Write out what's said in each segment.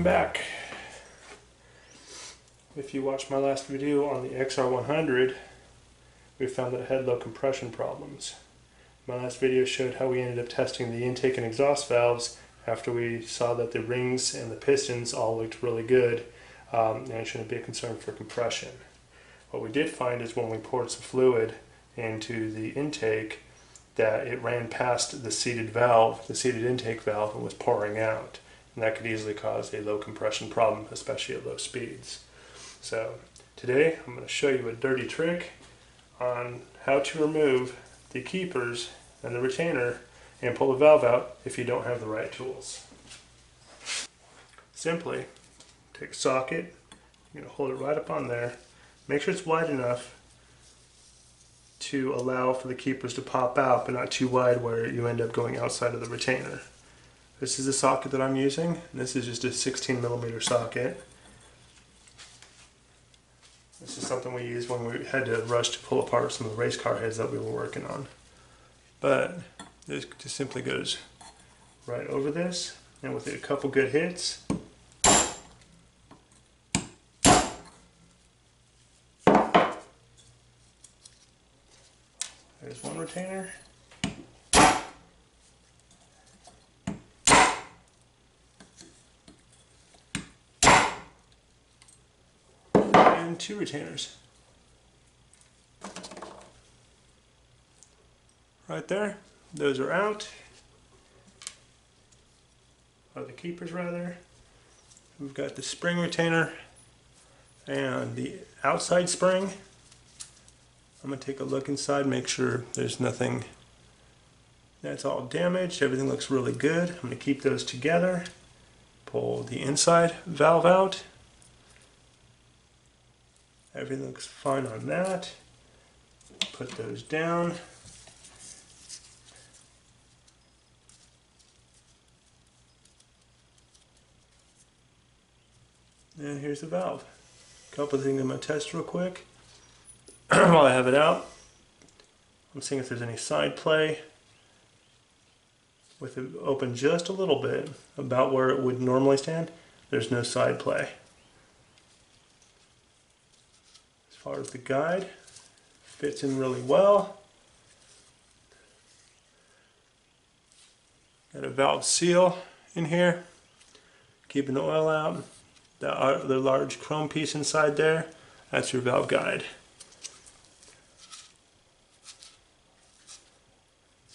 Welcome back. If you watched my last video on the XR100, we found that it had low compression problems. My last video showed how we ended up testing the intake and exhaust valves after we saw that the rings and the pistons all looked really good, and it shouldn't be a concern for compression. What we did find is when we poured some fluid into the intake that it ran past the seated valve, the seated intake valve, and was pouring out. And that could easily cause a low compression problem, especially at low speeds. So today I'm going to show you a dirty trick on how to remove the keepers and the retainer and pull the valve out if you don't have the right tools. Simply take a socket, you're going to hold it right up on there, make sure it's wide enough to allow for the keepers to pop out, but not too wide where you end up going outside of the retainer. This is the socket that I'm using. This is just a 16mm socket. This is something we used when we had to rush to pull apart some of the race car heads that we were working on. But this just simply goes right over this, and with a couple good hits, there's one retainer. And two retainers. Right there. Those are out. Or the keepers rather. We've got the spring retainer and the outside spring. I'm going to take a look inside, make sure there's nothing that's all damaged. Everything looks really good. I'm going to keep those together. Pull the inside valve out. Everything looks fine on that. Put those down. And here's the valve. A couple of things I'm going to test real quick. While I have it out, I'm seeing if there's any side play. With it open just a little bit, about where it would normally stand, there's no side play. As far as the guide, fits in really well. Got a valve seal in here, keeping the oil out. The large chrome piece inside there, that's your valve guide.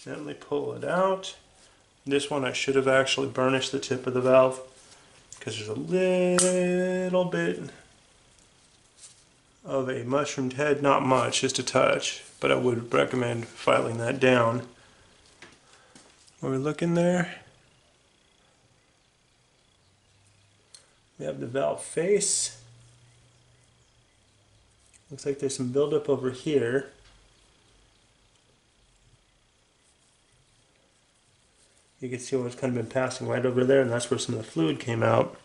Gently pull it out. This one I should have actually burnished the tip of the valve because there's a little bit of a mushroomed head, not much, just a touch, but I would recommend filing that down. When we look in there, we have the valve face. Looks like there's some buildup over here. You can see what's kind of been passing right over there, and that's where some of the fluid came out.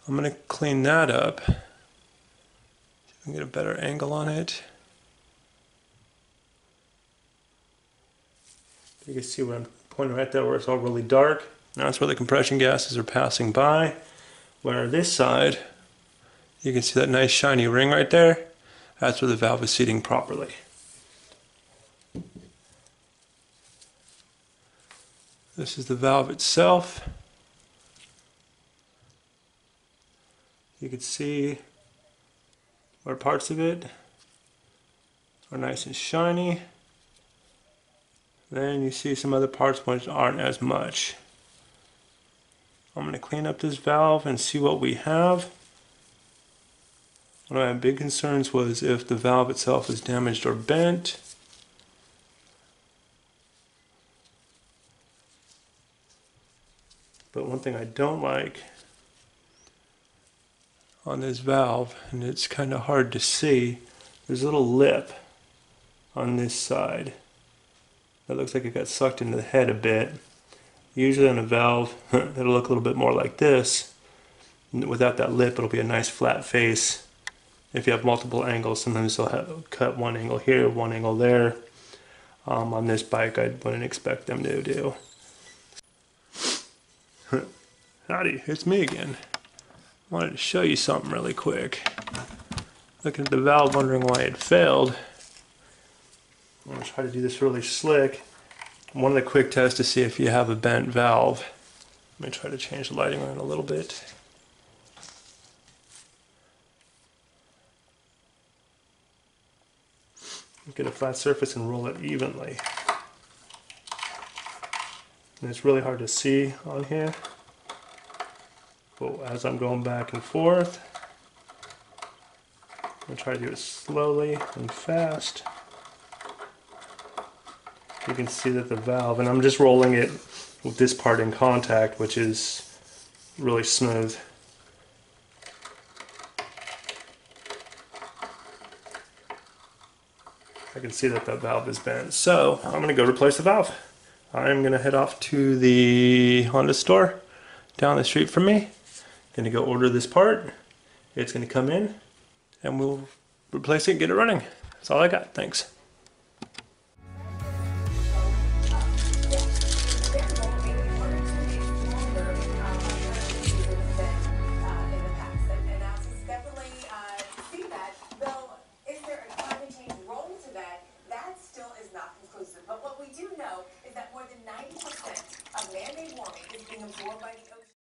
I'm going to clean that up. See if I can get a better angle on it. You can see where I'm pointing right there where it's all really dark. Now that's where the compression gases are passing by. Where this side, you can see that nice shiny ring right there. That's where the valve is seating properly. This is the valve itself. You can see where parts of it are nice and shiny. Then you see some other parts which aren't as much. I'm going to clean up this valve and see what we have. One of my big concerns was if the valve itself is damaged or bent. But one thing I don't like on this valve, and it's kind of hard to see, there's a little lip on this side that looks like it got sucked into the head a bit. Usually on a valve, it'll look a little bit more like this. Without that lip, it'll be a nice flat face. If you have multiple angles, sometimes they'll cut one angle here, one angle there. On this bike, I wouldn't expect them to do. Howdy, it's me again. wanted to show you something really quick. Looking at the valve, wondering why it failed. I'm going to try to do this really slick. One of the quick tests to see if you have a bent valve. Let me try to change the lighting around a little bit. Get a flat surface and roll it evenly. And it's really hard to see on here. But as I'm going back and forth, I'm going to try to do it slowly and fast. You can see that the valve, and I'm just rolling it with this part in contact, which is really smooth. I can see that that valve is bent. So I'm going to go replace the valve. I'm going to head off to the Honda store down the street from me. Going to go order this part. It's going to come in and we'll replace it and get it running. That's all I got. Thanks.